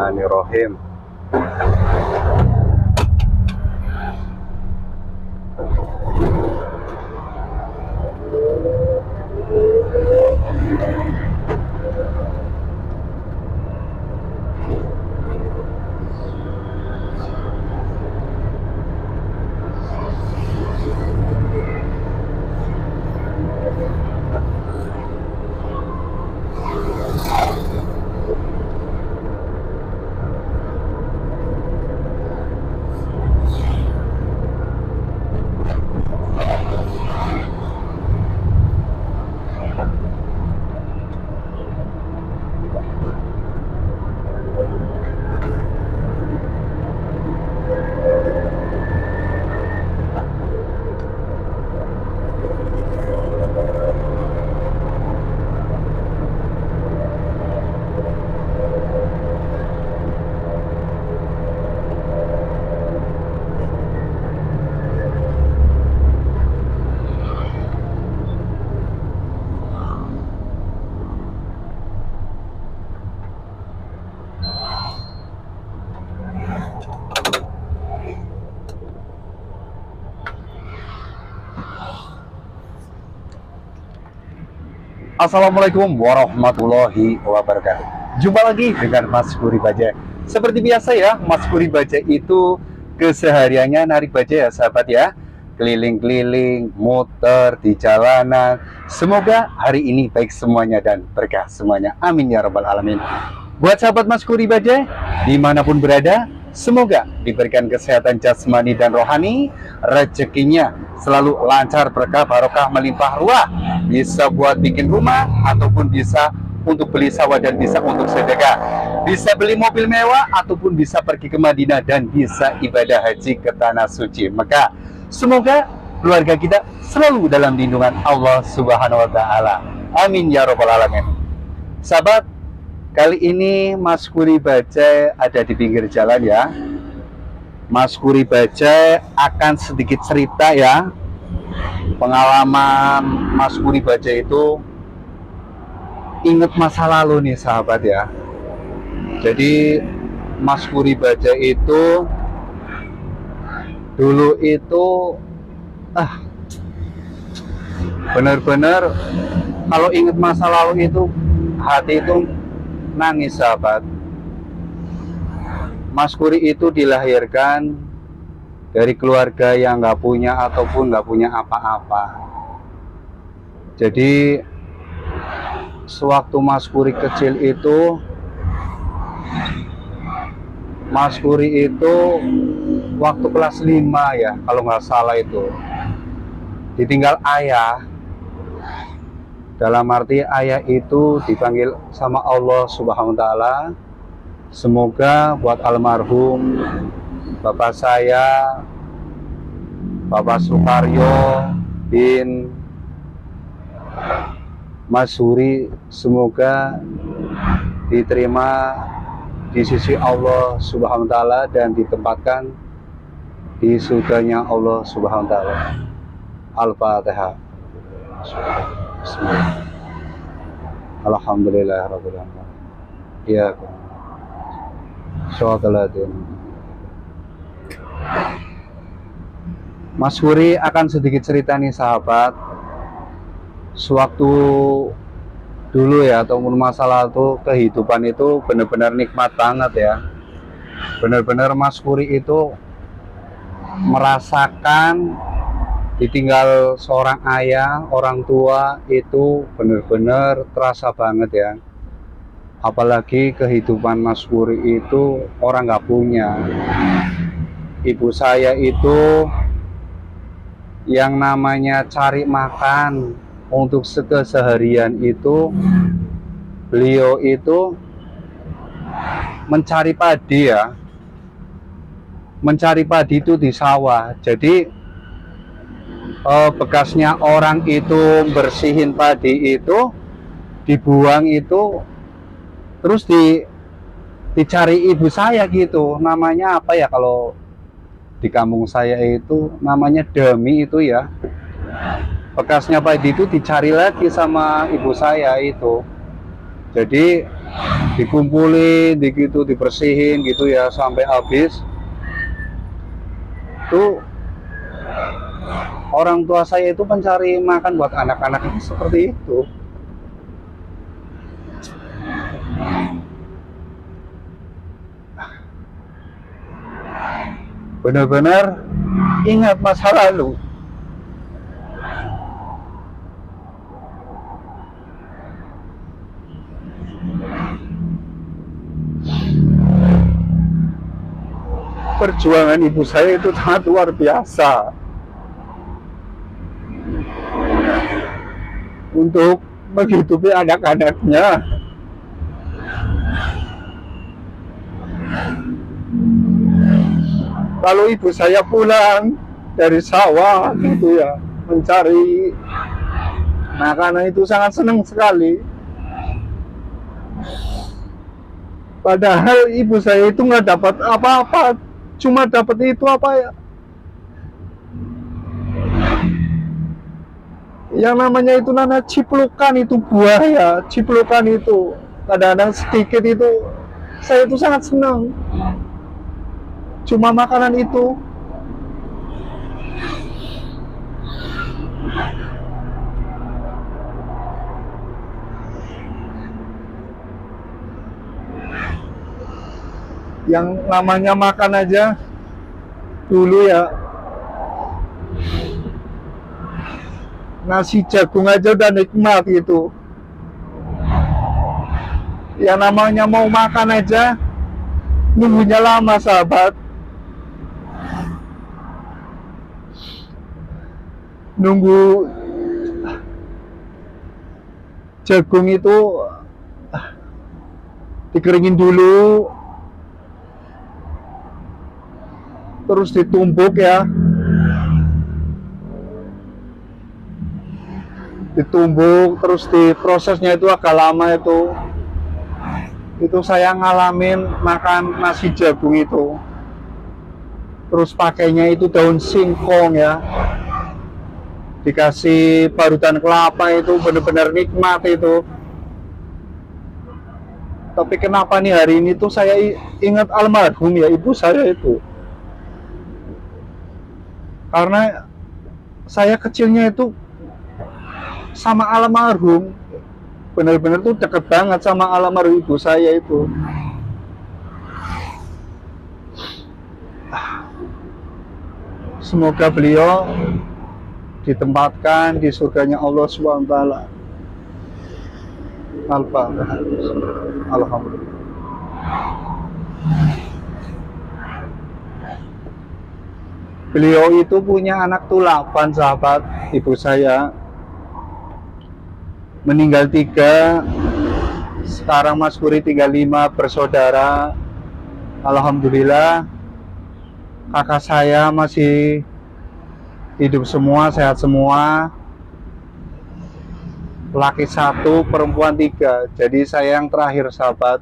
Bismillahirrahmanirrahim. Assalamualaikum warahmatullahi wabarakatuh. Jumpa lagi dengan Mas Kuri Baja. Seperti biasa ya, Mas Kuri Baja itu kesehariannya narik baja ya sahabat ya. Keliling-keliling, muter di jalanan. Semoga hari ini baik semuanya dan berkah semuanya. Amin ya rabbal alamin. Buat sahabat Mas Kuri Baja, dimanapun berada, semoga diberikan kesehatan jasmani dan rohani, rezekinya selalu lancar, berkah, barokah, melimpah ruah. Bisa buat bikin rumah, ataupun bisa untuk beli sawah dan bisa untuk sedekah. Bisa beli mobil mewah, ataupun bisa pergi ke Madinah dan bisa ibadah haji ke tanah suci Mekah. Semoga keluarga kita selalu dalam lindungan Allah Subhanahu wa Ta'ala. Amin ya rabbal alamin. Sahabat, kali ini Mas Kuri Baja ada di pinggir jalan ya. Mas Kuri Baja akan sedikit cerita ya. Pengalaman Mas Kuri Baja itu ingat masa lalu nih sahabat ya. Jadi Mas Kuri Baja itu dulu itu benar-benar kalau ingat masa lalu itu hati itu nangis sahabat. Mas Kuri itu dilahirkan dari keluarga yang nggak punya ataupun nggak punya apa-apa. Jadi sewaktu Mas Kuri kecil itu, Mas Kuri itu waktu kelas 5 ya kalau nggak salah itu ditinggal ayah. Dalam arti ayah itu dipanggil sama Allah Subhanahu wa Ta'ala. Semoga buat almarhum Bapak saya, Bapak Sukaryo bin Masuri, semoga diterima di sisi Allah Subhanahu wa Ta'ala dan ditempatkan di surganya Allah Subhanahu wa Ta'ala. Al-Fatihah. Bismillah. Alhamdulillah rabbil alamin. Ya. Syukur. Mas Kuri akan sedikit cerita nih sahabat. Sewaktu dulu ya, ataupun masa lalu, kehidupan itu benar-benar nikmat banget ya. Benar-benar Mas Kuri itu merasakan ditinggal seorang ayah, orang tua itu benar-benar terasa banget ya. Apalagi kehidupan Mas Kuri itu orang nggak punya. Ibu saya itu yang namanya cari makan untuk keseharian itu, beliau itu mencari padi ya. Mencari padi itu di sawah. Jadi bekasnya orang itu bersihin padi itu, dibuang itu, terus dicari ibu saya gitu. Namanya apa ya kalau di kampung saya itu namanya demi itu ya. Bekasnya padi itu dicari lagi sama ibu saya itu. Jadi dikumpulin, gitu, dibersihin gitu ya sampai habis. Tuh orang tua saya itu mencari makan buat anak-anak itu seperti itu. Benar-benar ingat masa lalu. Perjuangan ibu saya itu sangat luar biasa untuk menghidupi anak-anaknya. Kalau ibu saya pulang dari sawah gitu ya, mencari makanan itu sangat senang sekali. Padahal ibu saya itu nggak dapat apa-apa, cuma dapat itu apa ya? Yang namanya itu ciplukan itu buaya, ciplukan itu kadang-kadang sedikit itu saya itu sangat senang. Cuma makanan itu. Yang namanya makan aja dulu ya, nasi jagung aja udah nikmat gitu. Yang namanya mau makan aja nunggunya lama sahabat. Nunggu jagung itu dikeringin dulu, terus ditumbuk ya, ditumbuk terus diprosesnya itu agak lama itu saya ngalamin makan nasi jagung itu. Terus pakainya itu daun singkong ya, dikasih parutan kelapa, itu benar-benar nikmat itu. Tapi kenapa nih hari ini tuh saya ingat almarhum ya ibu saya itu, karena saya kecilnya itu sama almarhum, benar-benar tuh deket banget sama almarhum ibu saya itu. Semoga beliau ditempatkan di surganya Allah SWT. Al-Fatihah. Alhamdulillah. Beliau itu punya anak tuh 8 sahabat. Ibu saya meninggal 3, sekarang Mas Puri tinggal 5 bersaudara. Alhamdulillah kakak saya masih hidup semua, sehat semua. Laki 1, perempuan 3. Jadi saya yang terakhir sahabat.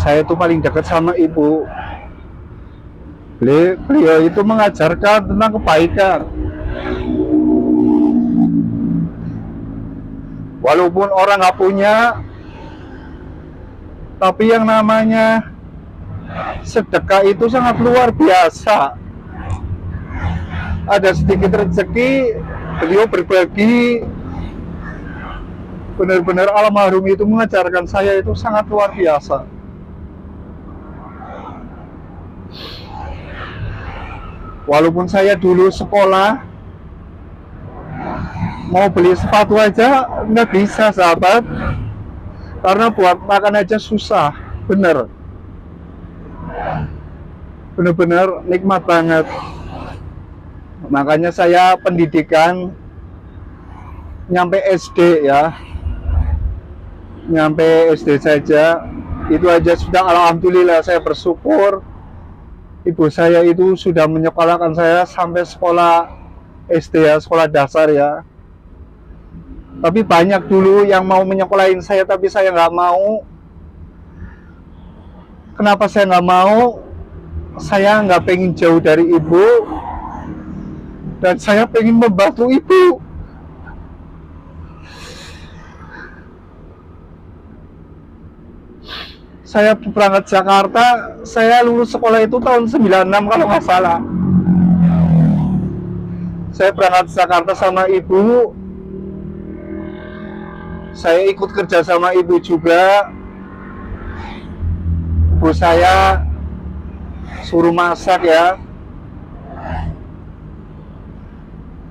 Saya tuh paling dekat sama ibu. Beliau itu mengajarkan tentang kebaikan. Walaupun orang nggak punya, tapi yang namanya sedekah itu sangat luar biasa. Ada sedikit rezeki, beliau berbagi. Benar-benar almarhum itu mengajarkan saya itu sangat luar biasa. Walaupun saya dulu sekolah mau beli sepatu aja nggak bisa sahabat, karena buat makan aja susah. Bener-bener nikmat banget. Makanya saya pendidikan nyampe SD ya, nyampe SD saja itu aja sudah alhamdulillah saya bersyukur. Ibu saya itu sudah menyekolahkan saya sampai sekolah SD ya, sekolah dasar ya. Tapi banyak dulu yang mau menyekolahin saya, tapi saya nggak mau. Kenapa saya nggak mau? Saya nggak pengen jauh dari ibu, dan saya pengen membantu ibu. Saya berangkat Jakarta, saya lulus sekolah itu tahun 96 kalau nggak salah. Saya berangkat Jakarta sama ibu. Saya ikut kerja sama ibu juga. Ibu saya suruh masak ya.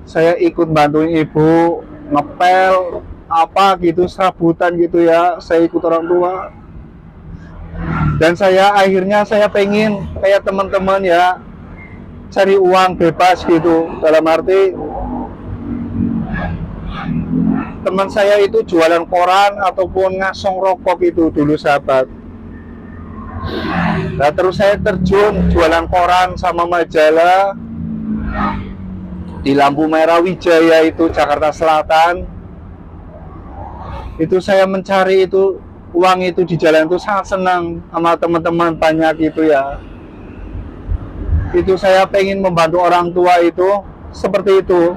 Saya ikut bantuin ibu ngepel apa gitu, serabutan gitu ya. Saya ikut orang tua. Dan akhirnya saya pengen kayak teman-teman ya, cari uang bebas gitu. Dalam arti teman saya itu jualan koran ataupun ngasong rokok itu dulu sahabat. Nah terus saya terjun jualan koran sama majalah di lampu merah Wijaya itu Jakarta Selatan. Itu saya mencari itu uang itu di jalan itu sangat senang sama teman-teman banyak gitu ya. Itu saya pengen membantu orang tua itu seperti itu.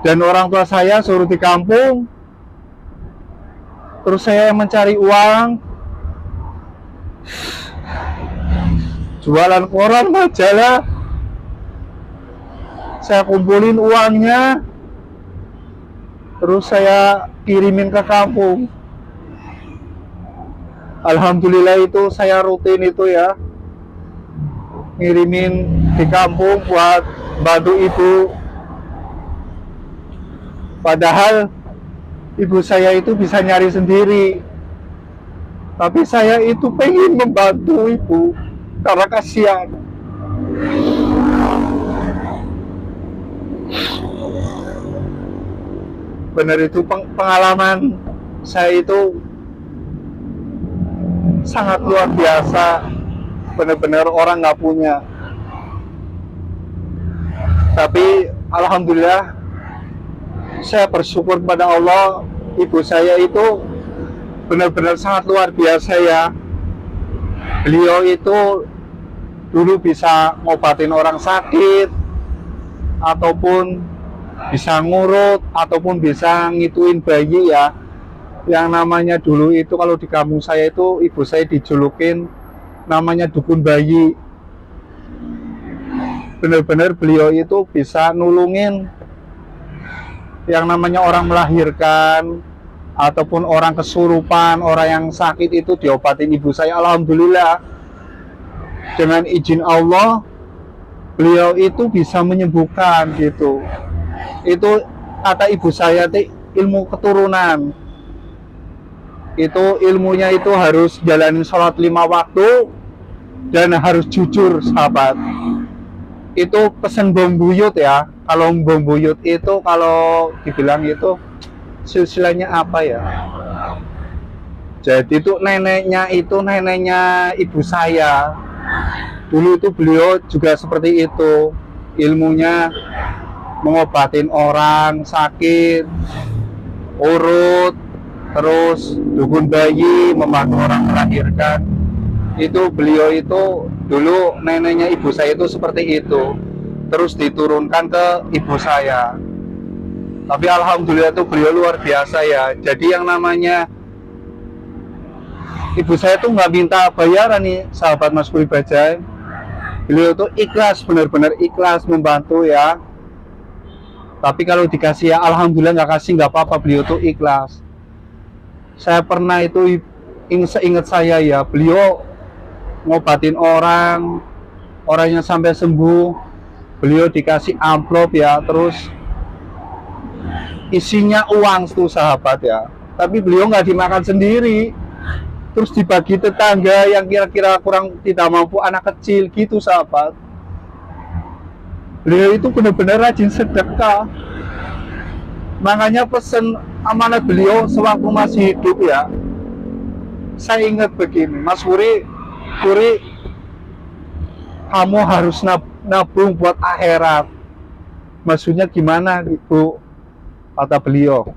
Dan orang tua saya suruh di kampung. Terus saya mencari uang, jualan koran majalah. Saya kumpulin uangnya, terus saya kirimin ke kampung. Alhamdulillah itu saya rutin itu ya, ngirimin di kampung buat bantu ibu. Padahal ibu saya itu bisa nyari sendiri, tapi saya itu pengen membantu ibu karena kasihan. Benar itu pengalaman saya itu sangat luar biasa, benar-benar orang nggak punya. Tapi alhamdulillah saya bersyukur pada Allah, ibu saya itu benar-benar sangat luar biasa ya. Beliau itu dulu bisa ngobatin orang sakit, ataupun bisa ngurut, ataupun bisa ngituin bayi ya. Yang namanya dulu itu kalau di kampung saya itu ibu saya dijulukin namanya dukun bayi. Benar-benar beliau itu bisa nulungin yang namanya orang melahirkan ataupun orang kesurupan, orang yang sakit itu diobatin ibu saya. Alhamdulillah dengan izin Allah beliau itu bisa menyembuhkan gitu. Itu kata ibu saya itu ilmu keturunan. Itu ilmunya itu harus jalanin sholat 5 waktu dan harus jujur sahabat. Itu pesan Mbah Buyut ya. Kalau Mbah Buyut itu kalau dibilang itu silsilahnya apa ya? Jadi itu neneknya ibu saya. Dulu itu beliau juga seperti itu. Ilmunya mengobatin orang sakit, urut, terus dukun bayi, membantu orang melahirkan. Itu beliau itu dulu neneknya ibu saya itu seperti itu. Terus diturunkan ke ibu saya. Tapi alhamdulillah itu beliau luar biasa ya. Jadi yang namanya ibu saya tuh nggak minta bayaran nih sahabat Mas Kuri Bajai. Beliau tuh ikhlas, benar-benar ikhlas membantu ya. Tapi kalau dikasih ya alhamdulillah, nggak kasih nggak apa-apa, beliau tuh ikhlas. Saya pernah itu seingat saya ya, beliau ngobatin orangnya sampai sembuh. Beliau dikasih amplop ya, terus isinya uang tuh sahabat ya. Tapi beliau nggak dimakan sendiri, terus dibagi tetangga yang kira-kira kurang tidak mampu, anak kecil gitu sahabat. Beliau itu benar-benar rajin sedekah. Makanya pesan amanat beliau sewaktu masih hidup ya, saya ingat begini, Mas Kuri, kamu harus nabung buat akhirat. Maksudnya gimana gitu, kata beliau.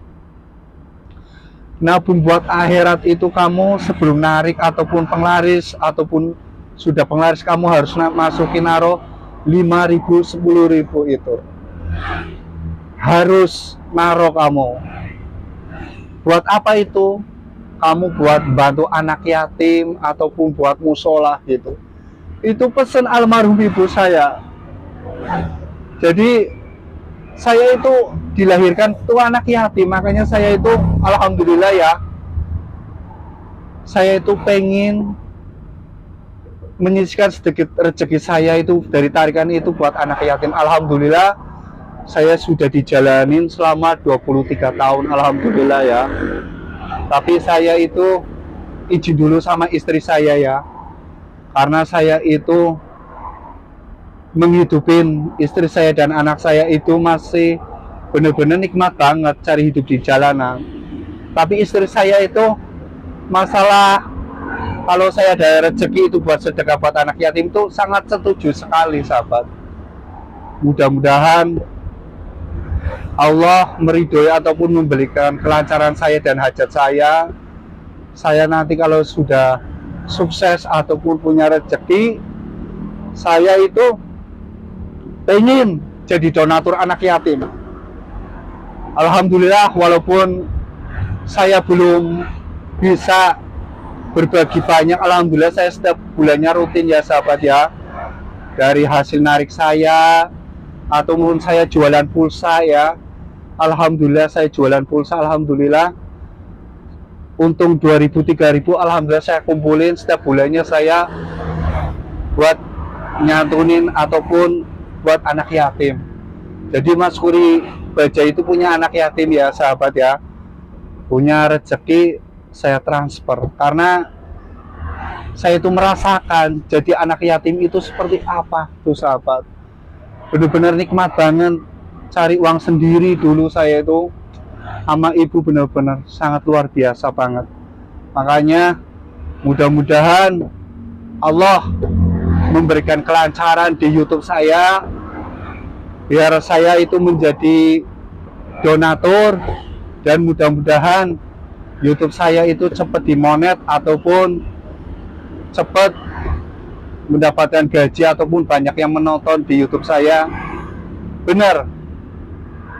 Nabung buat akhirat itu kamu sebelum narik ataupun penglaris, ataupun sudah penglaris, kamu harus masukin naruh 5.000, 10.000 itu. Harus naruh kamu. Buat apa itu? kamu buat bantu anak yatim ataupun buat musola gitu. Itu pesan almarhum ibu saya. Jadi saya itu dilahirkan itu anak yatim, makanya saya itu alhamdulillah ya, saya itu pengen menyisihkan sedikit rezeki saya itu dari tarikan itu buat anak yatim. Alhamdulillah saya sudah dijalanin selama 23 tahun, alhamdulillah ya. Tapi saya itu izin dulu sama istri saya ya, karena saya itu menghidupin istri saya dan anak saya itu masih benar-benar nikmat banget cari hidup di jalanan. Tapi istri saya itu masalah kalau saya ada rezeki itu buat sedekah buat anak yatim itu sangat setuju sekali sahabat. Mudah-mudahan Allah meridhoi ataupun memberikan kelancaran saya dan hajat saya. Saya nanti kalau sudah sukses ataupun punya rezeki, saya itu pengen jadi donatur anak yatim. Alhamdulillah walaupun saya belum bisa berbagi banyak, alhamdulillah saya setiap bulannya rutin ya sahabat ya. Dari hasil narik saya ataupun saya jualan pulsa ya, alhamdulillah saya jualan pulsa, alhamdulillah untung 2.000-3.000, alhamdulillah saya kumpulin setiap bulannya saya buat nyantunin ataupun buat anak yatim. Jadi Mas Kuri Baja itu punya anak yatim ya sahabat ya, punya rezeki saya transfer, karena saya itu merasakan jadi anak yatim itu seperti apa tuh sahabat. Benar-benar nikmat banget cari uang sendiri dulu saya itu sama ibu, benar-benar sangat luar biasa banget. Makanya mudah-mudahan Allah memberikan kelancaran di YouTube saya biar saya itu menjadi donatur, dan mudah-mudahan YouTube saya itu cepat dimonet ataupun cepat mendapatkan gaji ataupun banyak yang menonton di YouTube saya. Benar,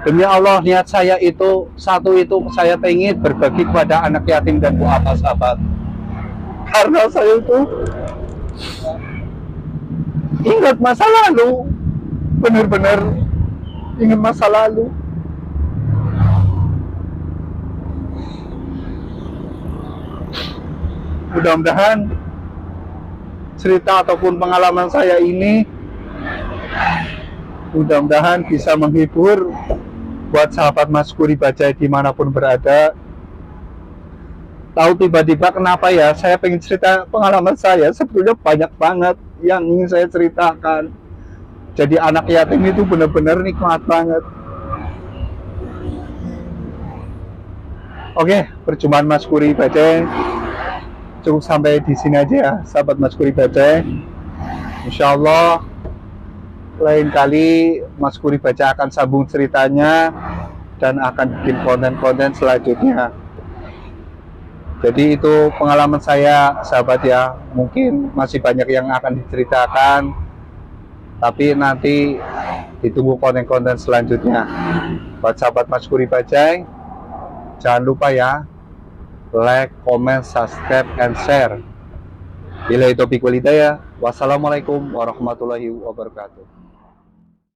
demi Allah niat saya itu satu, itu saya pengen berbagi kepada anak yatim dan duafa sahabat. Karena saya itu ingat masa lalu, benar-benar ingat masa lalu. Mudah-mudahan cerita ataupun pengalaman saya ini mudah-mudahan bisa menghibur buat sahabat Mas Kuri Baja dimanapun berada. Tahu tiba-tiba kenapa ya saya pengen cerita pengalaman saya, sebetulnya banyak banget yang ingin saya ceritakan. Jadi anak yatim itu benar-benar nikmat banget. Oke, perjumpaan Mas Kuri Baja cukup sampai di sini aja ya, sahabat Mas Kuri Baja. Insya Allah lain kali Mas Kuri Baja akan sambung ceritanya dan akan bikin konten-konten selanjutnya. Jadi itu pengalaman saya sahabat ya, mungkin masih banyak yang akan diceritakan, tapi nanti ditunggu konten-konten selanjutnya. Buat sahabat Mas Kuri Baja, jangan lupa ya, like, comment, subscribe, and share. Bila itu taufiq wal hidayah. Wassalamualaikum warahmatullahi wabarakatuh.